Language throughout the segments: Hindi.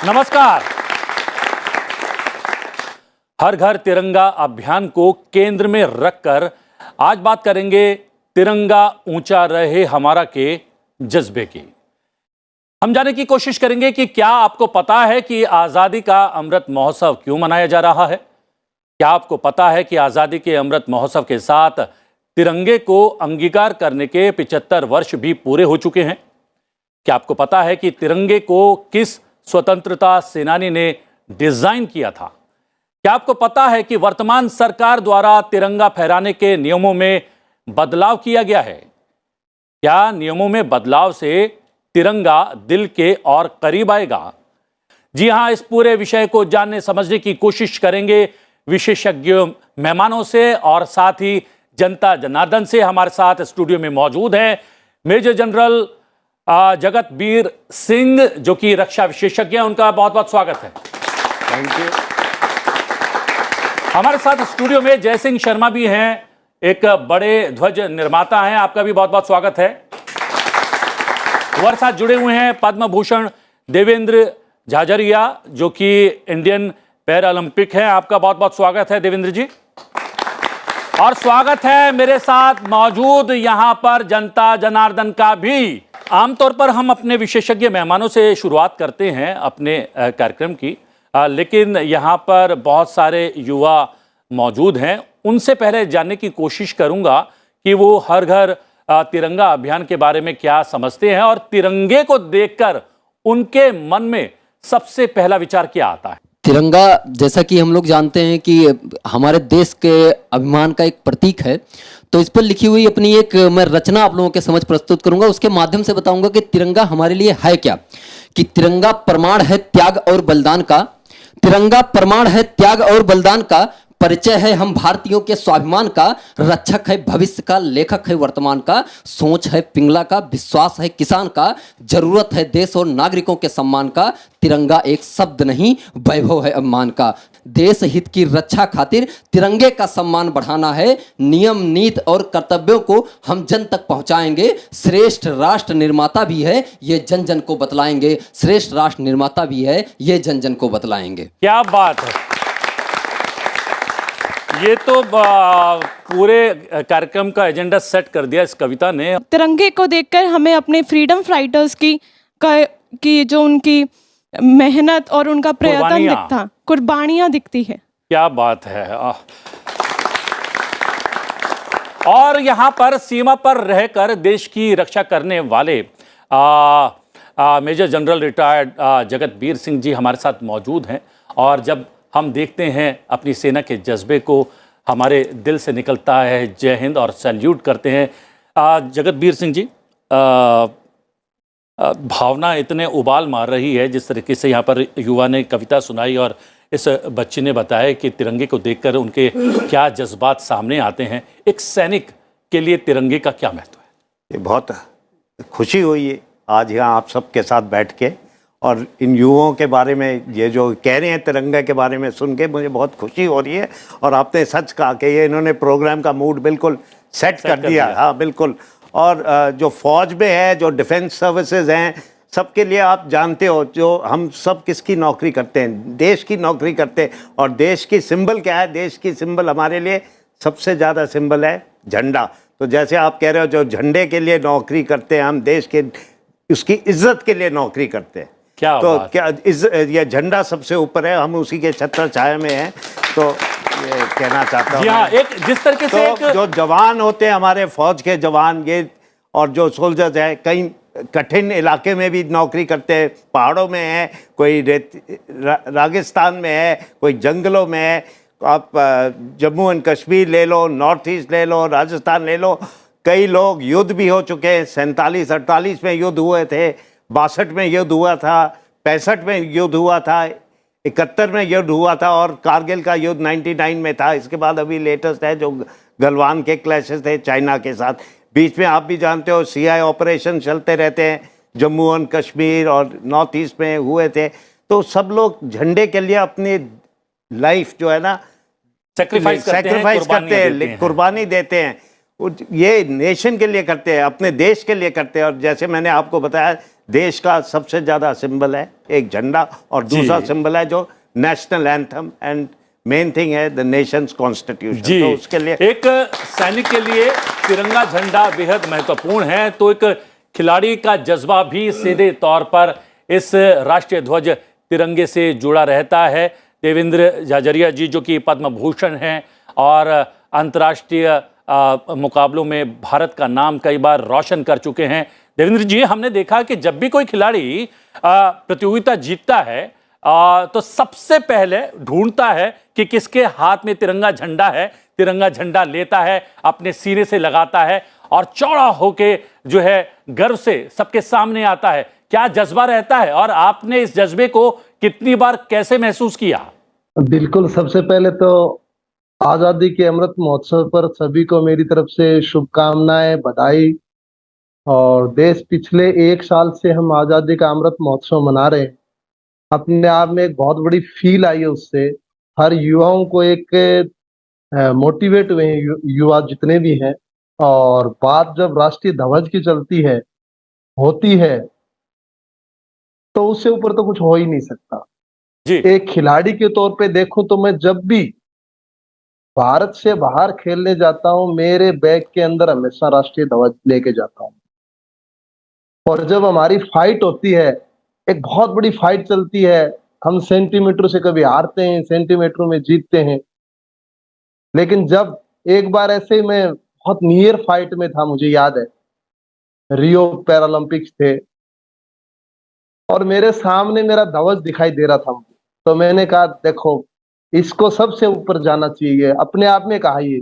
नमस्कार। हर घर तिरंगा अभियान को केंद्र में रखकर आज बात करेंगे तिरंगा ऊंचा रहे हमारा के जज्बे की। हम जानने की कोशिश करेंगे कि क्या आपको पता है कि आजादी का अमृत महोत्सव क्यों मनाया जा रहा है। क्या आपको पता है कि आजादी के अमृत महोत्सव के साथ तिरंगे को अंगीकार करने के 75 वर्ष भी पूरे हो चुके हैं। क्या आपको पता है कि तिरंगे को किस स्वतंत्रता सेनानी ने डिजाइन किया था। क्या आपको पता है कि वर्तमान सरकार द्वारा तिरंगा फहराने के नियमों में बदलाव किया गया है। क्या नियमों में बदलाव से तिरंगा दिल के और करीब आएगा। जी हां, इस पूरे विषय को जानने समझने की कोशिश करेंगे विशेषज्ञ मेहमानों से और साथ ही जनता जनार्दन से। हमारे साथ स्टूडियो में मौजूद हैं मेजर जनरल जगतबीर सिंह जो कि रक्षा विशेषज्ञ हैं। उनका बहुत बहुत स्वागत है। Thank you. हमारे साथ स्टूडियो में जयसिंह शर्मा भी हैं, एक बड़े ध्वज निर्माता हैं। आपका भी बहुत बहुत स्वागत है। हमारे साथ जुड़े हुए हैं पद्म भूषण देवेंद्र झाझरिया जो कि इंडियन पैरा ओलंपिक है। आपका बहुत बहुत स्वागत है देवेंद्र जी। और स्वागत है मेरे साथ मौजूद यहां पर जनता जनार्दन का भी। आमतौर पर हम अपने विशेषज्ञ मेहमानों से शुरुआत करते हैं अपने कार्यक्रम की, लेकिन यहाँ पर बहुत सारे युवा मौजूद हैं। उनसे पहले जानने की कोशिश करूंगा कि वो हर घर तिरंगा अभियान के बारे में क्या समझते हैं और तिरंगे को देखकर उनके मन में सबसे पहला विचार क्या आता है। तिरंगा जैसा कि हम लोग जानते हैं कि हमारे देश के अभिमान का एक प्रतीक है, तो इस पर लिखी हुई अपनी एक मैं रचना आप लोगों के समझ प्रस्तुत करूंगा। उसके माध्यम से बताऊंगा कि तिरंगा हमारे लिए है क्या। कि तिरंगा प्रमाण है त्याग और बलिदान का। तिरंगा प्रमाण है त्याग और बलिदान का। परिचय है हम भारतीयों के स्वाभिमान का। रक्षक है भविष्य का, लेखक है वर्तमान का। सोच है पिंगला का, विश्वास है किसान का। जरूरत है देश और नागरिकों के सम्मान का। तिरंगा एक शब्द नहीं, वैभव है अभिमान का। देश हित की रक्षा खातिर तिरंगे का सम्मान बढ़ाना है। नियम नीति और कर्तव्यों को हम जन तक पहुंचाएंगे। श्रेष्ठ राष्ट्र निर्माता भी है, ये जन जन को बतलाएंगे। श्रेष्ठ राष्ट्र निर्माता भी है, ये जन जन को बतलाएंगे। क्या बात है। ये तो पूरे कार्यक्रम का एजेंडा सेट कर दिया इस कविता ने। तिरंगे को देखकर हमें अपने फ्रीडम फाइटर्स की जो उनकी मेहनत और उनका प्रयत्न दिखता, कुर्बानियां दिखती है। क्या बात है। और यहाँ पर सीमा पर रहकर देश की रक्षा करने वाले major general retired जगतबीर Singh ji हमारे साथ मौजूद हैं। और जब हम देखते हैं अपनी सेना के जज्बे को, हमारे दिल से निकलता है जय हिंद और सैल्यूट करते हैं। जगतबीर सिंह जी, भावना इतने उबाल मार रही है जिस तरीके से यहाँ पर युवा ने कविता सुनाई और इस बच्चे ने बताया कि तिरंगे को देखकर उनके क्या जज्बात सामने आते हैं। एक सैनिक के लिए तिरंगे का क्या महत्व है। ये बहुत खुशी हुई है आज यहाँ आप सबके साथ बैठ के, और इन युवाओं के बारे में ये जो कह रहे हैं तिरंगे के बारे में सुन के मुझे बहुत खुशी हो रही है। और आपने सच कहा कि ये इन्होंने प्रोग्राम का मूड बिल्कुल सेट कर दिया। हाँ बिल्कुल। और जो फौज में है, जो डिफेंस सर्विसेज हैं, सबके लिए आप जानते हो जो हम सब किसकी नौकरी करते हैं, देश की नौकरी करते हैं। और देश की सिंबल क्या है, देश की सिंबल हमारे लिए सबसे ज़्यादा सिंबल है झंडा। तो जैसे आप कह रहे हो जो झंडे के लिए नौकरी करते हैं, हम देश के उसकी इज्जत के लिए नौकरी करते हैं। तो क्या ये झंडा सबसे ऊपर है, हम उसी के छत्र छाया में हैं। तो ये कहना चाहता हूँ एक जिस तरीके से जो जवान होते हैं हमारे फौज के जवान, ये और जो सोल्जर्स हैं कई कठिन इलाके में भी नौकरी करते हैं। पहाड़ों में है, कोई रागिस्तान में है, कोई जंगलों में है। आप जम्मू एंड कश्मीर ले लो, नॉर्थ ईस्ट ले लो, राजस्थान ले लो। कई लोग युद्ध भी हो चुके हैं। 47-48 में युद्ध हुए थे, 62 में युद्ध हुआ था, 65 में युद्ध हुआ था, 71 में युद्ध हुआ था और कारगिल का युद्ध 99 में था। इसके बाद अभी लेटेस्ट है जो गलवान के क्लैशेस थे चाइना के साथ। बीच में आप भी जानते हो CI ऑपरेशन चलते रहते हैं, जम्मू एंड कश्मीर और नॉर्थ ईस्ट में हुए थे। तो सब लोग झंडे के लिए अपनी लाइफ जो है ना सेक्रीफाइस करते हैं, कुर्बानी देते हैं। ये नेशन के लिए करते हैं, अपने देश के लिए करते हैं। और जैसे मैंने आपको बताया देश का सबसे ज्यादा सिंबल है एक झंडा, और दूसरा सिंबल है जो national anthem, and main thing है द नेशंस कॉन्स्टिट्यूशन। जी, तो उसके लिए एक सैनिक के लिए तिरंगा झंडा बेहद महत्वपूर्ण है, तो एक खिलाड़ी का जज्बा भी सीधे तौर पर इस राष्ट्रीय ध्वज तिरंगे से जुड़ा रहता है। देवेंद्र झाझरिया जी, जो कि पद्म भूषण हैं और अंतर्राष्ट्रीय मुकाबलों में भारत का नाम कई बार रोशन कर चुके हैं। देवेंद्र जी, हमने देखा कि जब भी कोई खिलाड़ी प्रतियोगिता जीतता है तो सबसे पहले ढूंढता है कि किसके हाथ में तिरंगा झंडा है, तिरंगा झंडा लेता है, अपने सीने से लगाता है और चौड़ा होके जो है गर्व से सबके सामने आता है। क्या जज्बा रहता है और आपने इस जज्बे को कितनी बार कैसे महसूस किया? बिल्कुल, सबसे पहले तो आजादी के अमृत महोत्सव पर सभी को मेरी तरफ से शुभकामनाएं, बधाई। और देश पिछले 1 साल से हम आजादी का अमृत महोत्सव मना रहे हैं। अपने आप में एक बहुत बड़ी फील आई है उससे। हर युवाओं को एक मोटिवेट हुए हैं युवा जितने भी हैं। और बात जब राष्ट्रीय ध्वज की चलती है, होती है, तो उससे ऊपर तो कुछ हो ही नहीं सकता। जी, एक खिलाड़ी के तौर पे देखूं तो मैं जब भी भारत से बाहर खेलने जाता हूं, मेरे बैग के अंदर हमेशा राष्ट्रीय ध्वज लेके जाता हूं। और जब हमारी फाइट होती है, एक बहुत बड़ी फाइट चलती है, हम सेंटीमीटर से कभी हारते हैं, सेंटीमीटर में जीतते हैं। लेकिन जब एक बार ऐसे ही मैं बहुत नियर फाइट में था, मुझे याद है, रियो पैरालंपिक्स थे और मेरे सामने मेरा ध्वज दिखाई दे रहा था मुझे। तो मैंने कहा देखो, इसको सबसे ऊपर जाना चाहिए, अपने आप में कहा ये।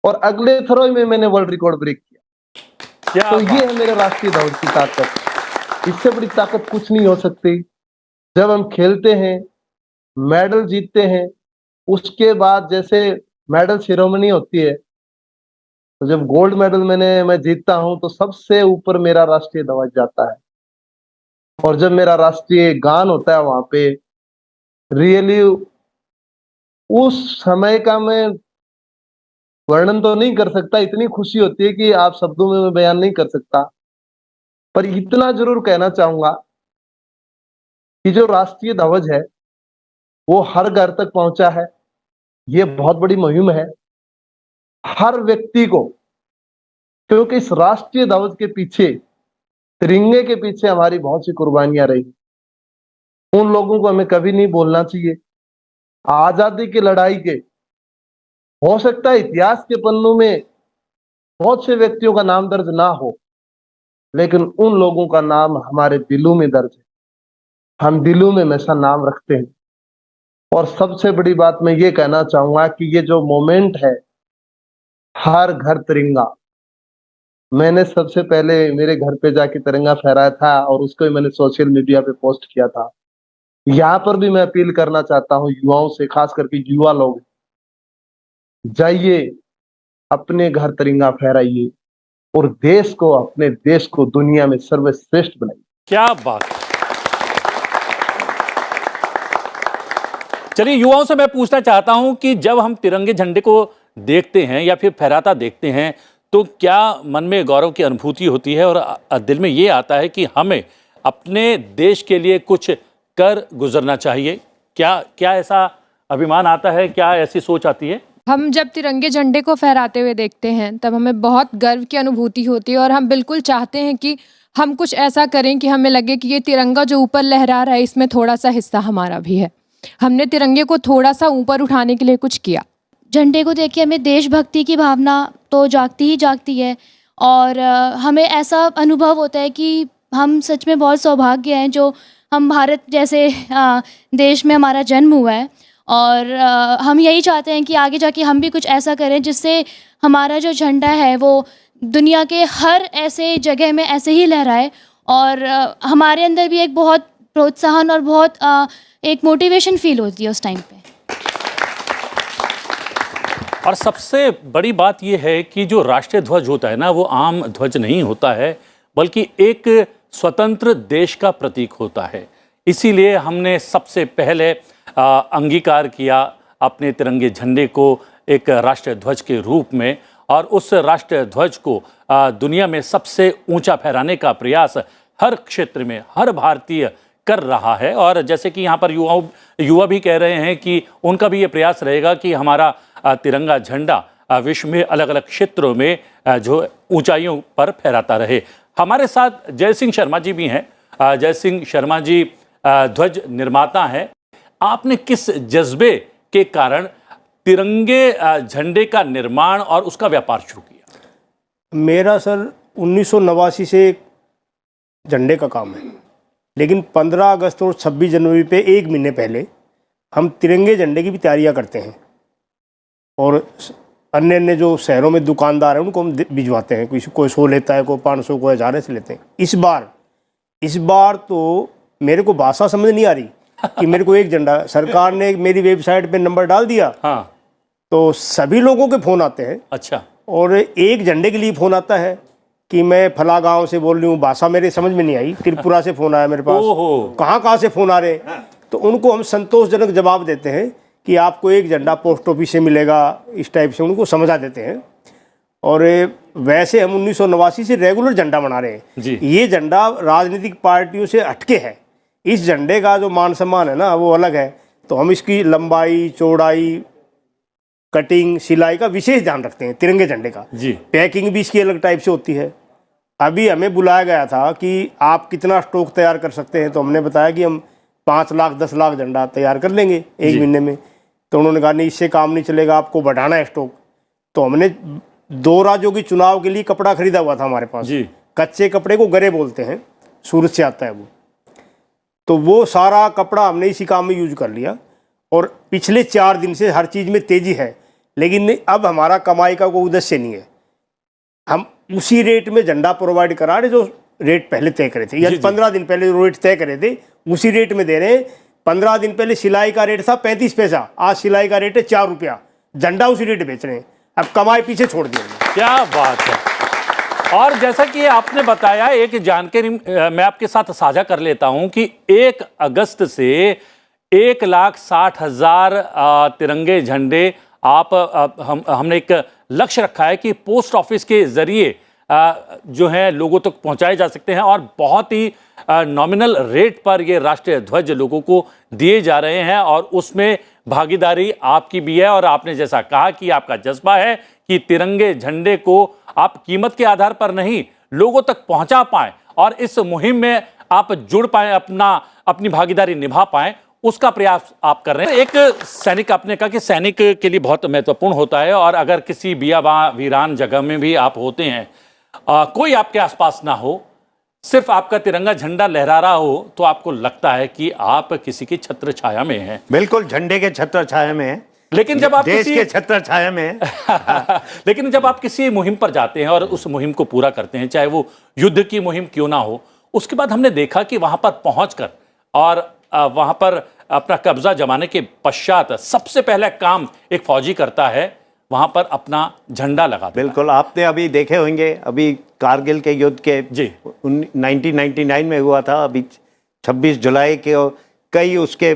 और अगले थ्रो में मैंने वर्ल्ड रिकॉर्ड ब्रेक किया। क्या तो बात। ये है मेरे राष्ट्रीय ध्वज की ताकत। इससे बड़ी ताकत कुछ नहीं हो सकती। जब हम खेलते हैं, मेडल जीतते हैं, उसके बाद जैसे मेडल सेरेमनी होती है, तो जब गोल्ड मेडल मैं जीतता हूं तो सबसे ऊपर मेरा राष्ट्रीय ध्वज जाता है। और जब मेरा राष्ट्रीय गान होता है वहां पे, रियली उस समय का मैं वर्णन तो नहीं कर सकता। इतनी खुशी होती है कि आप शब्दों में मैं बयान नहीं कर सकता। पर इतना जरूर कहना चाहूंगा कि जो राष्ट्रीय ध्वज है वो हर घर तक पहुंचा है। ये बहुत बड़ी मुहिम है हर व्यक्ति को, क्योंकि इस राष्ट्रीय ध्वज के पीछे, तिरंगे के पीछे हमारी बहुत सी कुर्बानियां रही। उन लोगों को हमें कभी नहीं बोलना चाहिए। आजादी की लड़ाई के, हो सकता है इतिहास के पन्नों में बहुत से व्यक्तियों का नाम दर्ज ना हो, लेकिन उन लोगों का नाम हमारे दिलों में दर्ज है। हम दिलों में हमेशा नाम रखते हैं। और सबसे बड़ी बात मैं ये कहना चाहूंगा कि ये जो मोमेंट है, हर घर तिरंगा, मैंने सबसे पहले मेरे घर पे जाके तिरंगा फहराया था और उसको ही मैंने सोशल मीडिया पे पोस्ट किया था। यहाँ पर भी मैं अपील करना चाहता हूँ युवाओं से, खास करके युवा लोग, जाइए अपने घर तिरंगा फहराइए और देश को, अपने देश को दुनिया में सर्वश्रेष्ठ बनाइए। क्या बात। चलिए, युवाओं से मैं पूछना चाहता हूं कि जब हम तिरंगे झंडे को देखते हैं या फिर फहराता देखते हैं तो क्या मन में गौरव की अनुभूति होती है और दिल में ये आता है कि हमें अपने देश के लिए कुछ कर गुजरना चाहिए? क्या ऐसा अभिमान आता है, क्या ऐसी सोच आती है? हम जब तिरंगे झंडे को फहराते हुए देखते हैं तब हमें बहुत गर्व की अनुभूति होती है और हम बिल्कुल चाहते हैं कि हम कुछ ऐसा करें कि हमें लगे कि ये तिरंगा जो ऊपर लहरा रहा है इसमें थोड़ा सा हिस्सा हमारा भी है। हमने तिरंगे को थोड़ा सा ऊपर उठाने के लिए कुछ किया। झंडे को देख के हमें देशभक्ति की भावना तो जागती ही जागती है और हमें ऐसा अनुभव होता है कि हम सच में बहुत सौभाग्य हैं जो हम भारत जैसे देश में हमारा जन्म हुआ है। और हम यही चाहते हैं कि आगे जाके हम भी कुछ ऐसा करें जिससे हमारा जो झंडा है वो दुनिया के हर ऐसे जगह में ऐसे ही लहराए और हमारे अंदर भी एक बहुत प्रोत्साहन और बहुत एक मोटिवेशन फील होती है उस टाइम पे। और सबसे बड़ी बात यह है कि जो राष्ट्रीय ध्वज होता है ना, वो आम ध्वज नहीं होता है, बल्कि एक स्वतंत्र देश का प्रतीक होता है। इसीलिए हमने सबसे पहले अंगीकार किया अपने तिरंगे झंडे को एक राष्ट्रीय ध्वज के रूप में, और उस राष्ट्रीय ध्वज को दुनिया में सबसे ऊंचा फहराने का प्रयास हर क्षेत्र में हर भारतीय कर रहा है। और जैसे कि यहाँ पर युवा भी कह रहे हैं कि उनका भी ये प्रयास रहेगा कि हमारा तिरंगा झंडा विश्व में अलग अलग क्षेत्रों में जो ऊंचाइयों पर फहराता रहे। हमारे साथ जय सिंह शर्मा जी भी हैं। जय सिंह शर्मा जी ध्वज निर्माता हैं। आपने किस जज्बे के कारण तिरंगे झंडे का निर्माण और उसका व्यापार शुरू किया? मेरा सर 1989 से झंडे का काम है, लेकिन 15 अगस्त और 26 जनवरी पे एक महीने पहले हम तिरंगे झंडे की भी तैयारियां करते हैं और अन्य अन्य जो शहरों में दुकानदार हैं उनको हम भिजवाते हैं। कोई 100 लेता है, कोई 500, कोई 1000 ऐसे लेते हैं। इस बार तो मेरे को भाषा समझ नहीं आ रही कि मेरे को एक झंडा, सरकार ने मेरी वेबसाइट पे नंबर डाल दिया। हाँ। तो सभी लोगों के फ़ोन आते हैं। अच्छा। और एक झंडे के लिए फ़ोन आता है कि मैं फला गांव से बोल रही हूँ, भाषा मेरे समझ में नहीं आई, त्रिपुरा से फ़ोन आया मेरे पास, कहाँ से फ़ोन आ रहे हैं। तो उनको हम संतोषजनक जवाब देते हैं कि आपको एक झंडा पोस्ट ऑफिस से मिलेगा, इस टाइप से उनको समझा देते हैं। और वैसे हम 1989 से रेगुलर झंडा बना रहे हैं जी। ये झंडा राजनीतिक पार्टियों से हटके है। इस झंडे का जो मान सम्मान है ना वो अलग है। तो हम इसकी लंबाई, चौड़ाई, कटिंग, सिलाई का विशेष ध्यान रखते हैं तिरंगे झंडे का जी। पैकिंग भी इसकी अलग टाइप से होती है। अभी हमें बुलाया गया था कि आप कितना स्टॉक तैयार कर सकते हैं, तो हमने बताया कि हम 5 लाख 10 लाख झंडा तैयार कर लेंगे एक महीने में। तो उन्होंने कहा नहीं, इससे काम नहीं चलेगा, आपको बढ़ाना है स्टॉक। तो हमने 2 राज्यों की चुनाव के लिए कपड़ा खरीदा हुआ था हमारे पास जी। कच्चे कपड़े को गरे बोलते हैं, सूरत से आता है वो। तो वो सारा कपड़ा हमने इसी काम में यूज कर लिया और पिछले 4 दिन से हर चीज़ में तेज़ी है। लेकिन अब हमारा कमाई का कोई उद्देश्य नहीं है, हम उसी रेट में झंडा प्रोवाइड करा रहे जो रेट पहले तय करे थे, यानी 15 दिन पहले जो रेट तय करे थे उसी रेट में दे रहे हैं। 15 दिन पहले सिलाई का रेट था 35 पैसा, आज सिलाई का रेट है 4 रुपया, झंडा उसी रेट बेच रहे हैं। अब कमाई पीछे छोड़ दी। क्या बात है। और जैसा कि आपने बताया, एक जानकारी मैं आपके साथ साझा कर लेता हूं कि 1 अगस्त से 1,60,000 तिरंगे झंडे हमने एक लक्ष्य रखा है कि पोस्ट ऑफिस के जरिए जो है लोगों तक पहुंचाए जा सकते हैं और बहुत ही नॉमिनल रेट पर ये राष्ट्रीय ध्वज लोगों को दिए जा रहे हैं। और उसमें भागीदारी आपकी भी है और आपने जैसा कहा कि आपका जज्बा है कि तिरंगे झंडे को आप कीमत के आधार पर नहीं, लोगों तक पहुंचा पाएं और इस मुहिम में आप जुड़ पाएं, अपनी भागीदारी निभा पाएं, उसका प्रयास आप कर रहे हैं। एक सैनिक, आपने कहा कि सैनिक के लिए बहुत महत्वपूर्ण होता है और अगर किसी बियाबान वीरान जगह में भी आप होते हैं, कोई आपके आसपास ना हो, सिर्फ आपका तिरंगा झंडा लहरा रहा हो, तो आपको लगता है कि आप किसी की छत्र छाया में हैं। बिल्कुल, झंडे के छत्र छाया में है, लेकिन जब आप देश के छत्र छाया में लेकिन जब आप किसी मुहिम पर जाते हैं और उस मुहिम को पूरा करते हैं, चाहे वो युद्ध की मुहिम क्यों ना हो, उसके बाद हमने देखा कि वहां पर पहुंचकर और वहां पर अपना कब्जा जमाने के पश्चात सबसे पहला काम एक फौजी करता है, वहां पर अपना झंडा लगाता है। बिल्कुल, आपने अभी देखे होंगे, अभी कारगिल के युद्ध के जी 1999 में हुआ था, अभी 26 जुलाई के कई उसके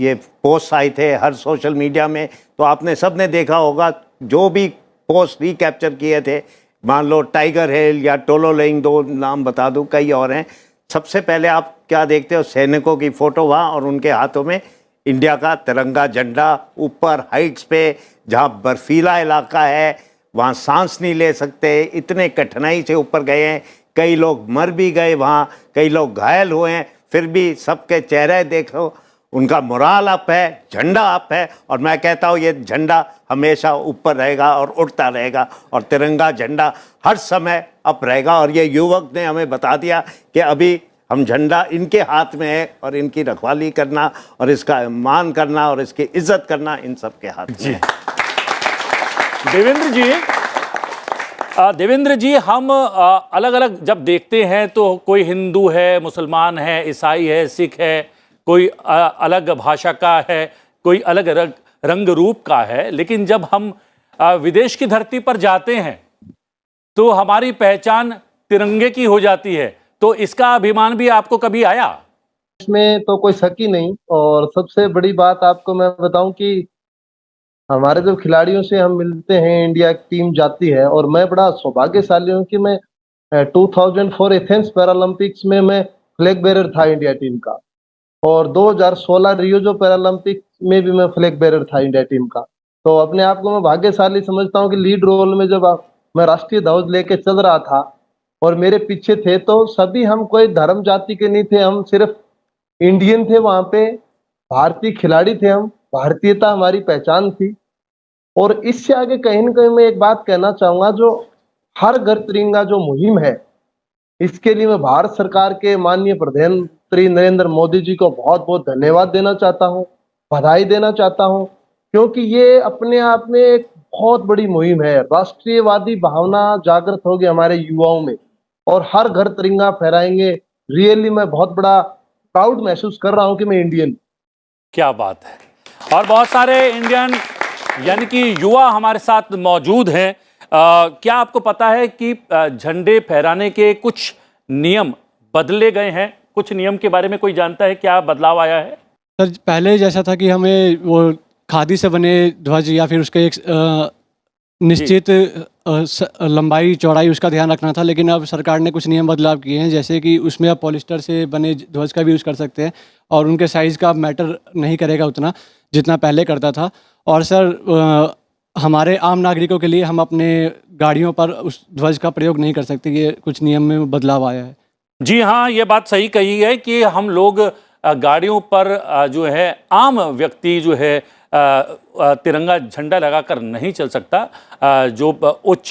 ये पोस्ट आए थे हर सोशल मीडिया में। तो आपने सब ने देखा होगा, जो भी पोस्ट रिकैप्चर किए थे, मान लो टाइगर हिल या टोलोलिंग, 2 नाम बता दूं, कई और हैं। सबसे पहले आप क्या देखते हो, सैनिकों की फोटो वहाँ और उनके हाथों में इंडिया का तिरंगा झंडा, ऊपर हाइट्स पे जहाँ बर्फीला इलाका है, वहाँ सांस नहीं ले सकते, इतने कठिनाई से ऊपर गए हैं, कई लोग मर भी गए वहाँ, कई लोग घायल हुए हैं, फिर भी सबके चेहरे देखो, उनका मोराल अप है, झंडा अप है। और मैं कहता हूँ ये झंडा हमेशा ऊपर रहेगा और उड़ता रहेगा और तिरंगा झंडा हर समय अप रहेगा। और ये युवक ने हमें बता दिया कि अभी हम झंडा इनके हाथ में है और इनकी रखवाली करना और इसका मान करना और इसकी इज्जत करना इन सब के हाथ में है। देवेंद्र जी, हम अलग अलग जब देखते हैं तो कोई हिंदू है, मुसलमान है, ईसाई है, सिख है, कोई अलग भाषा का है, कोई अलग रंग रूप का है, लेकिन जब हम विदेश की धरती पर जाते हैं तो हमारी पहचान तिरंगे की हो जाती है। तो इसका अभिमान भी आपको कभी आया? इसमें तो कोई शक ही नहीं। और सबसे बड़ी बात आपको मैं बताऊं कि हमारे जो खिलाड़ियों से हम मिलते हैं, इंडिया की टीम जाती है और मैं बड़ा सौभाग्यशाली हूं कि मैं 2004 एथेंस पैरालंपिक्स में मैं फ्लैग बेरर था इंडिया टीम का, और 2016 रियो जो पैरालंपिक्स में भी मैं फ्लैग बेरर था इंडिया टीम का। तो अपने आप को मैं भाग्यशाली समझता हूँ कि लीड रोल में जब मैं राष्ट्रीय ध्वज लेके चल रहा था और मेरे पीछे थे, तो सभी हम कोई धर्म जाति के नहीं थे, हम सिर्फ इंडियन थे। वहां पे भारतीय खिलाड़ी थे, हम भारतीयता हमारी पहचान थी। और इससे आगे कहीं ना कहीं मैं एक बात कहना चाहूंगा, जो हर घर तिरंगा जो मुहिम है, इसके लिए मैं भारत सरकार के माननीय प्रधानमंत्री नरेंद्र मोदी जी को बहुत बहुत धन्यवाद देना चाहता हूँ, बधाई देना चाहता हूँ, क्योंकि ये अपने आप में एक बहुत बड़ी मुहिम है। राष्ट्रीयवादी भावना जागृत होगी हमारे युवाओं में और हर घर तिरंगा फहराएंगे। रियली मैं बहुत बड़ा प्राउड महसूस कर रहा हूँ कि मैं इंडियन। क्या बात है। और बहुत सारे इंडियन यानी कि युवा हमारे साथ मौजूद हैं। क्या आपको पता है कि झंडे फहराने के कुछ नियम बदले गए हैं? कुछ नियम के बारे में कोई जानता है, क्या बदलाव आया है? सर पहले जैसा था कि हमें वो खादी से बने ध्वज या फिर उसके एक निश्चित लंबाई चौड़ाई उसका ध्यान रखना था, लेकिन अब सरकार ने कुछ नियम बदलाव किए हैं, जैसे कि उसमें अब पॉलिस्टर से बने ध्वज का भी यूज़ कर सकते हैं और उनके साइज़ का मैटर नहीं करेगा उतना जितना पहले करता था। और सर हमारे आम नागरिकों के लिए हम अपने गाड़ियों पर उस ध्वज का प्रयोग नहीं कर सकते, ये कुछ नियम में बदलाव आया है। जी हाँ, ये बात सही कही है कि हम लोग गाड़ियों पर जो है आम व्यक्ति जो है तिरंगा झंडा लगाकर नहीं चल सकता। जो उच्च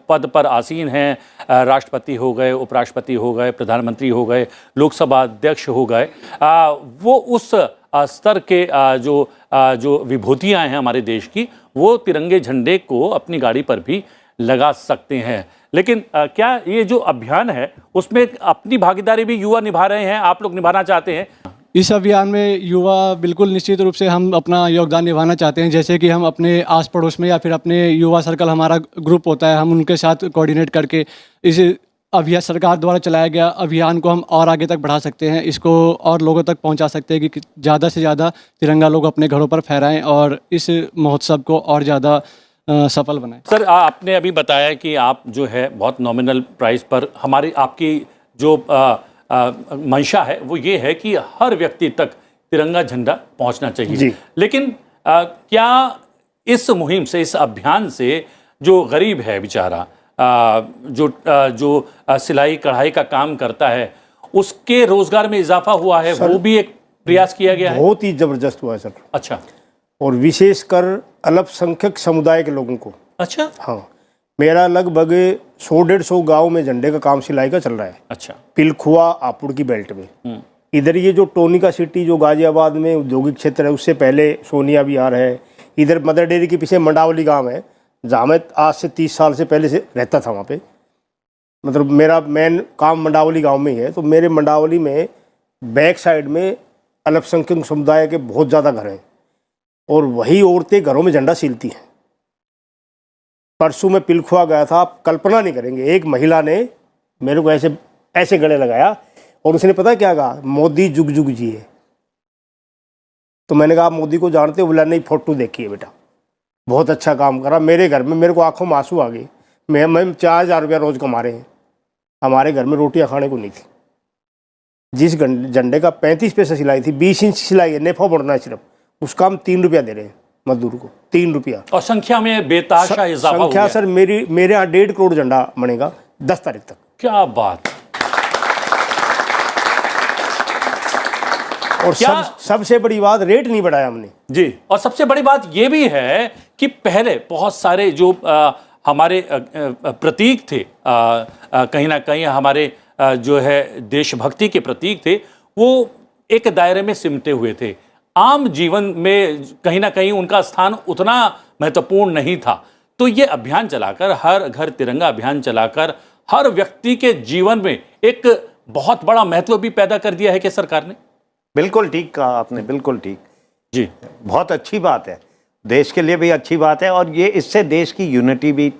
पद पर आसीन हैं, राष्ट्रपति हो गए, उपराष्ट्रपति हो गए, प्रधानमंत्री हो गए, लोकसभा अध्यक्ष हो गए, वो उस स्तर के जो विभूतियां हैं हमारे देश की, वो तिरंगे झंडे को अपनी गाड़ी पर भी लगा सकते हैं। लेकिन क्या ये जो अभियान है उसमें अपनी भागीदारी भी युवा निभा रहे हैं? आप लोग निभाना चाहते हैं? इस अभियान में युवा बिल्कुल निश्चित रूप से हम अपना योगदान निभाना चाहते हैं, जैसे कि हम अपने आस पड़ोस में या फिर अपने युवा सर्कल, हमारा ग्रुप होता है, हम उनके साथ कोऑर्डिनेट करके इस अभियान, सरकार द्वारा चलाया गया अभियान को हम और आगे तक बढ़ा सकते हैं, इसको और लोगों तक पहुंचा सकते हैं कि ज़्यादा से ज़्यादा तिरंगा लोग अपने घरों पर फहराएं और इस महोत्सव को और ज़्यादा सफल बनाएं। सर आपने अभी बताया कि आप जो है बहुत नॉमिनल प्राइस पर, हमारी आपकी जो मंशा है वो ये है कि हर व्यक्ति तक तिरंगा झंडा पहुंचना चाहिए जी। लेकिन क्या इस मुहिम से, इस अभियान से जो गरीब है बेचारा, जो सिलाई कढ़ाई का काम करता है, उसके रोजगार में इजाफा हुआ है? वो भी एक प्रयास किया गया है? बहुत ही जबरदस्त हुआ है सर। अच्छा। और विशेषकर अल्पसंख्यक समुदाय के लोगों को। अच्छा। हाँ, मेरा लगभग 100-150 गांव में झंडे का काम सिलाई का चल रहा है। अच्छा। पिलखुआ हापुड़ की बेल्ट में। इधर ये जो टोनिका सिटी जो गाजियाबाद में औद्योगिक क्षेत्र है, उससे पहले सोनिया विहार है। इधर मदर डेयरी के पीछे मंडावली गांव है, जहाँ मैं आज से 30 साल से पहले से रहता था। वहाँ पे मतलब मेरा मेन काम मंडावली गांव में ही है। तो मेरे मंडावली में बैक साइड में अल्पसंख्यक समुदाय के बहुत ज़्यादा घर हैं और वही औरतें घरों में झंडा सीलती हैं। परसों में पिलखुआ गया था, आप कल्पना नहीं करेंगे, एक महिला ने मेरे को ऐसे ऐसे गले लगाया और उसने पता क्या कहा, मोदी जुग जुग जी है। तो मैंने कहा आप मोदी को जानते हो? बोला नहीं, फोटो देखी है बेटा, बहुत अच्छा काम करा। मेरे घर में मेरे को आंखों में आंसू आ गए। मैं 4000 रुपया रोज कमा रहे हैं, हमारे घर में रोटियां खाने को नहीं थी। जिस झंडे का 35 पैसे सिलाई थी, 20 इंच सिलाई है, नेफा बढ़ना है सिर्फ, उसका हम 3 रुपया दे रहे हैं मजदूर को, 3 रुपया। और संख्या में बेताशा इजाफा हो गया। सर मेरे यहाँ 1.5 करोड़ झंडा बनेगा 10 तारीख तक। क्या बात। और सबसे बड़ी बात, रेट नहीं बढ़ाया हमने जी। और सबसे बड़ी बात ये भी है कि पहले बहुत सारे जो हमारे प्रतीक थे, कहीं ना कहीं हमारे जो है देशभक्ति के प्रतीक थे, वो एक दायरे में सिमटे हुए थे। आम जीवन में कहीं ना कहीं उनका स्थान उतना महत्वपूर्ण नहीं था। तो ये अभियान चलाकर, हर घर तिरंगा अभियान चलाकर हर व्यक्ति के जीवन में एक बहुत बड़ा महत्व भी पैदा कर दिया है कि सरकार ने। बिल्कुल ठीक कहा आपने, बिल्कुल ठीक जी। बहुत अच्छी बात है, देश के लिए भी अच्छी बात है और ये इससे देश की यूनिटी भी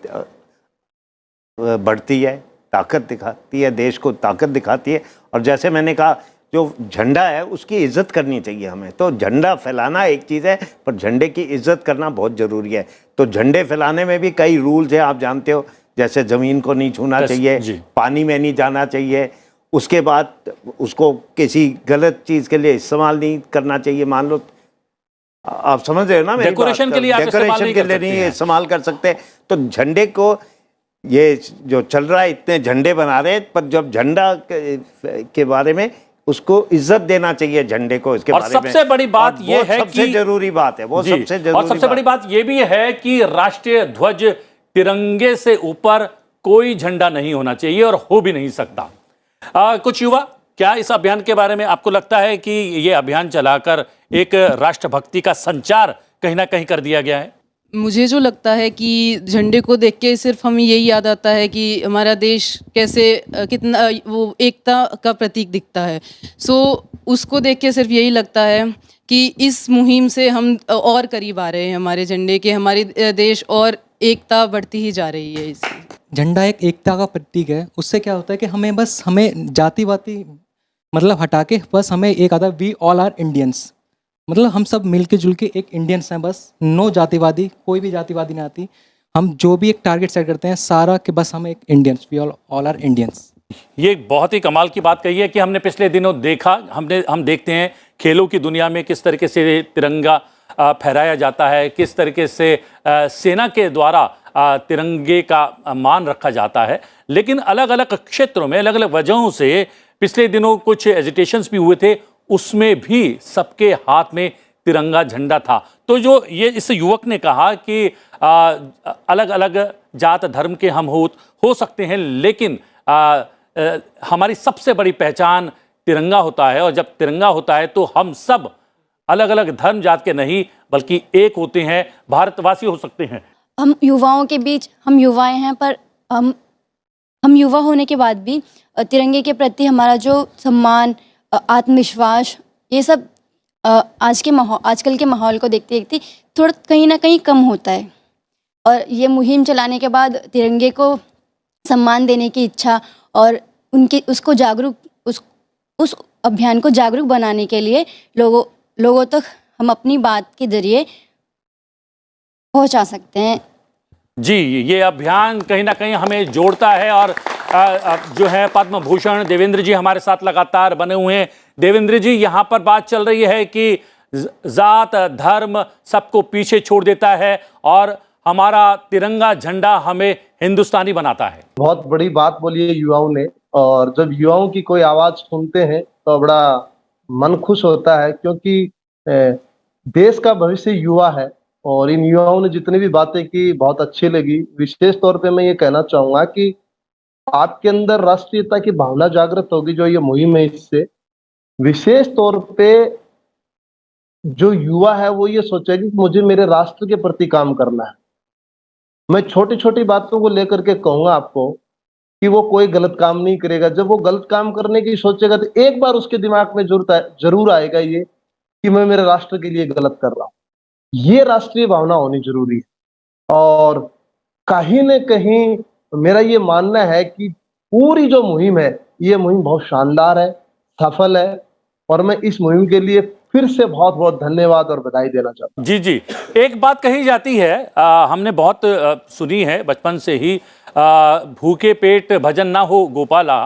बढ़ती है, ताकत दिखाती है, देश को ताकत दिखाती है। और जैसे मैंने कहा, जो झंडा है उसकी इज्जत करनी चाहिए हमें। तो झंडा फैलाना एक चीज़ है, पर झंडे की इज्जत करना बहुत ज़रूरी है। तो झंडे फैलाने में भी कई रूल्स हैं, आप जानते हो। जैसे जमीन को नहीं छूना जी। चाहिए, पानी में नहीं जाना चाहिए, उसके बाद उसको किसी गलत चीज के लिए इस्तेमाल नहीं करना चाहिए। मान लो आप समझ रहे हो ना, डेकोरेशन के लिए आप डेकोरेशन के लिए नहीं इस्तेमाल कर सकते। तो झंडे को ये जो चल रहा है, इतने झंडे बना रहे हैं, पर जब झंडा के बारे में उसको इज्जत देना चाहिए झंडे को, इसके बारे में। सबसे बड़ी बात यह है सबसे जरूरी बात है वो, सबसे जरूरी और सबसे बड़ी बात यह भी है कि राष्ट्रीय ध्वज तिरंगे से ऊपर कोई झंडा नहीं होना चाहिए और हो भी नहीं सकता। कुछ युवा, क्या इस अभियान के बारे में आपको लगता है कि यह अभियान चलाकर एक राष्ट्रभक्ति का संचार कहीं ना कहीं कर दिया गया है? मुझे जो लगता है कि झंडे को देख के सिर्फ हमें यही याद आता है कि हमारा देश कैसे कितना वो एकता का प्रतीक दिखता है। सो उसको देख के सिर्फ यही लगता है कि इस मुहिम से हम और करीब आ रहे हैं हमारे झंडे के, हमारे देश और एकता बढ़ती ही जा रही है। इससे झंडा एक एकता का प्रतीक है। उससे क्या होता है कि हमें जातिवादी मतलब हटा के बस हमें एक आता है, वी ऑल आर इंडियंस, मतलब हम सब मिलके जुल के एक इंडियंस हैं बस, नो जातिवादी, कोई भी जातिवादी नहीं आती। हम जो भी एक टारगेट सेट करते हैं सारा कि बस हम एक Indians, we all are Indians. ये बहुत ही कमाल की बात कही है कि हमने पिछले दिनों देखा, हम देखते हैं खेलों की दुनिया में किस तरीके से तिरंगा फहराया जाता है, किस तरीके से सेना के द्वारा तिरंगे का मान रखा जाता है। लेकिन अलग अलग क्षेत्रों में अलग अलग वजहों से पिछले दिनों कुछ एजिटेशंस भी हुए थे, उसमें भी सबके हाथ में तिरंगा झंडा था। तो जो ये इस युवक ने कहा कि अलग अलग जात धर्म के हम हो सकते हैं, लेकिन हमारी सबसे बड़ी पहचान तिरंगा होता है, और जब तिरंगा होता है तो हम सब अलग अलग धर्म जात के नहीं बल्कि एक होते हैं, भारतवासी हो सकते हैं। हम युवाओं के बीच, हम युवाएं हैं, पर हम युवा होने के बाद भी तिरंगे के प्रति हमारा जो सम्मान, आत्मविश्वास, ये सब आजकल के माहौल को देखते देखते थोड़ा कहीं ना कहीं कम होता है। और ये मुहिम चलाने के बाद तिरंगे को सम्मान देने की इच्छा और उसको जागरूक उस अभियान को जागरूक बनाने के लिए लोगों तक हम अपनी बात के जरिए पहुंचा सकते हैं। जी, ये अभियान कहीं ना कहीं हमें जोड़ता है। और जो है पद्म भूषण देवेंद्र जी हमारे साथ लगातार बने हुए हैं। देवेंद्र जी, यहाँ पर बात चल रही है कि जात धर्म सबको पीछे छोड़ देता है और हमारा तिरंगा झंडा हमें हिंदुस्तानी बनाता है। बहुत बड़ी बात बोली है युवाओं ने, और जब युवाओं की कोई आवाज सुनते हैं तो बड़ा मन खुश होता है, क्योंकि देश का भविष्य युवा है। और इन युवाओं ने जितनी भी बातें की बहुत अच्छी लगी। विशेष तौर पे मैं ये कहना चाहूंगा कि आपके अंदर राष्ट्रीयता की भावना जागृत होगी जो ये मुहिम है, इससे विशेष तौर पे जो युवा है वो ये सोचेगी कि मुझे मेरे राष्ट्र के प्रति काम करना है। मैं छोटी छोटी बातों को लेकर के कहूंगा आपको कि वो कोई गलत काम नहीं करेगा। जब वो गलत काम करने की सोचेगा तो एक बार उसके दिमाग में जरूर आएगा ये कि मैं मेरे राष्ट्र के लिए गलत कर रहा हूं। ये राष्ट्रीय भावना होनी जरूरी है। और कहीं न कहीं मेरा ये मानना है कि पूरी जो मुहिम है, ये मुहिम बहुत शानदार है, सफल है, और मैं इस मुहिम के लिए फिर से बहुत बहुत धन्यवाद और बधाई देना चाहता हूं। जी जी, एक बात कही जाती है, हमने बहुत सुनी है बचपन से ही, भूखे पेट भजन ना हो गोपाला।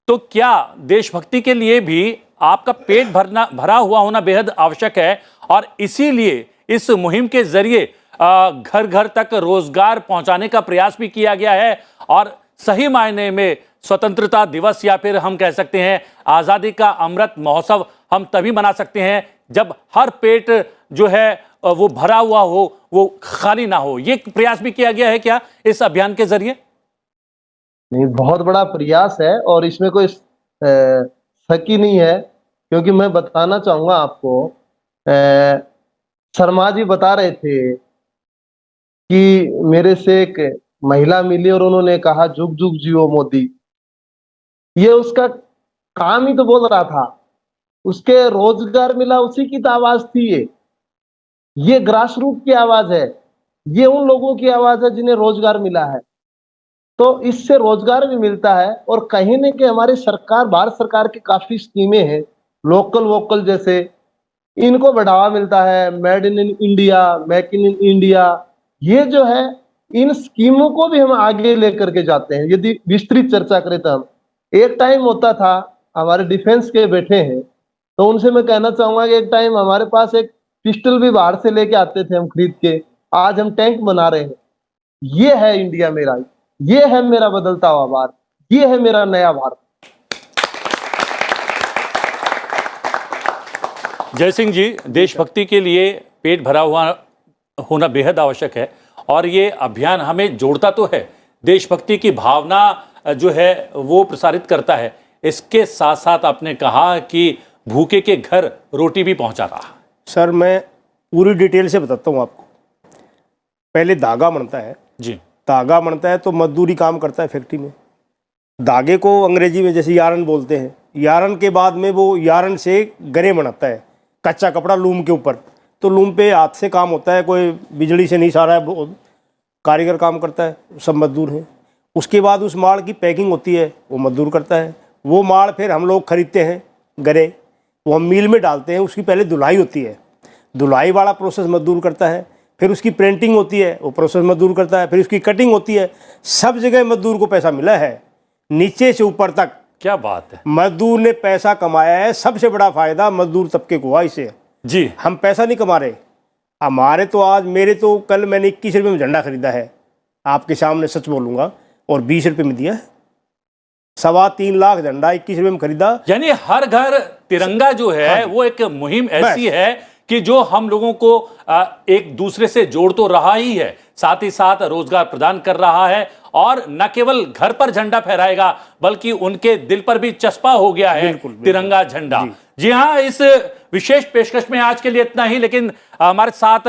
तो क्या देशभक्ति के लिए भी आपका पेट भरा हुआ होना बेहद आवश्यक है, और इसीलिए इस मुहिम के जरिए घर घर तक रोजगार पहुंचाने का प्रयास भी किया गया है, और सही मायने में स्वतंत्रता दिवस या फिर हम कह सकते हैं आज़ादी का अमृत महोत्सव हम तभी मना सकते हैं जब हर पेट जो है वो भरा हुआ हो, वो खाली ना हो। ये प्रयास भी किया गया है क्या इस अभियान के जरिए? नहीं, बहुत बड़ा प्रयास है और इसमें कोई शक ही नहीं है, क्योंकि मैं बताना चाहूंगा आपको, शर्मा जी बता रहे थे कि मेरे से एक महिला मिली और उन्होंने कहा जुग जुग जियो मोदी। ये उसका काम ही तो बोल रहा था, उसके रोजगार मिला, उसी की तो आवाज थी। ये ग्रास रूट की आवाज है, ये उन लोगों की आवाज है जिन्हें रोजगार मिला है। तो इससे रोजगार भी मिलता है, और कहीं न कहीं हमारी सरकार, भारत सरकार की काफी स्कीमें हैं, लोकल वोकल जैसे, इनको बढ़ावा मिलता है। Made in India, make in India, ये जो है इन स्कीमों को भी हम आगे लेकर के जाते हैं। यदि विस्तृत चर्चा करें तो हम एक टाइम होता था, हमारे डिफेंस के बैठे हैं तो उनसे मैं कहना चाहूंगा कि एक टाइम हमारे पास एक पिस्टल भी बाहर से लेके आते थे हम खरीद के, आज हम टैंक बना रहे हैं। ये है इंडिया मेरा, ये है मेरा बदलता हुआ भारत, ये है मेरा नया भारत। जयसिंह जी, देशभक्ति के लिए पेट भरा हुआ होना बेहद आवश्यक है और ये अभियान हमें जोड़ता तो है, देशभक्ति की भावना जो है वो प्रसारित करता है। इसके साथ साथ आपने कहा कि भूखे के घर रोटी भी पहुंचा रहा। सर मैं पूरी डिटेल से बताता हूँ आपको। पहले धागा बनता है जी, धागा बनता है तो मजदूरी काम करता है फैक्ट्री में। धागे को अंग्रेजी में जैसे यारन बोलते हैं, यारन के बाद में वो यारन से गरे बनाता है, कच्चा कपड़ा लूम के ऊपर। तो लूम पे हाथ से काम होता है, कोई बिजली से नहीं सारा है, कारीगर काम करता है, सब मजदूर हैं। उसके बाद उस माल की पैकिंग होती है, वो मजदूर करता है। वो माल फिर हम लोग खरीदते हैं गरे, वो हम मिल में डालते हैं। उसकी पहले धुलाई होती है, धुलाई वाला प्रोसेस मजदूर करता है। फिर उसकी प्रिंटिंग होती है, वो प्रोसेस मजदूर करता है। फिर उसकी कटिंग होती है। सब जगह मजदूर को पैसा मिला है, नीचे से ऊपर तक। क्या बात है, मजदूर ने पैसा कमाया है। सबसे बड़ा फायदा मजदूर तबके को हुआ इससे। जी, हम पैसा नहीं कमा रहे। हमारे तो आज मेरे तो कल मैंने 21 रुपये में झंडा खरीदा है, आपके सामने सच बोलूँगा, और 20 रुपये में दिया है। 3.25 लाख झंडा 21 रुपये में खरीदा। यानी हर घर तिरंगा जो है वो एक मुहिम ऐसी है कि जो हम लोगों को एक दूसरे से जोड़ तो रहा ही है, साथ ही साथ रोजगार प्रदान कर रहा है। और न केवल घर पर झंडा फहराएगा बल्कि उनके दिल पर भी चस्पा हो गया है तिरंगा झंडा। जी हाँ, इस विशेष पेशकश में आज के लिए इतना ही। लेकिन हमारे साथ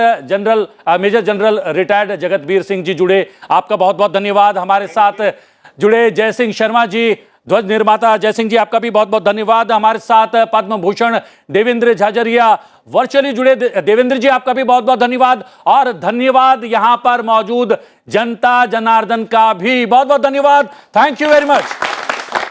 major general retired जगतवीर Singh ji जुड़े, आपका बहुत बहुत धन्यवाद। हमारे साथ जुड़े जयसिंह शर्मा जी, ध्वज निर्माता जयसिंह जी, आपका भी बहुत बहुत धन्यवाद। हमारे साथ पद्म भूषण देवेंद्र झाझरिया वर्चुअली जुड़े, देवेंद्र जी आपका भी बहुत बहुत धन्यवाद। और धन्यवाद यहां पर मौजूद जनता जनार्दन का भी बहुत बहुत धन्यवाद। Thank you very much.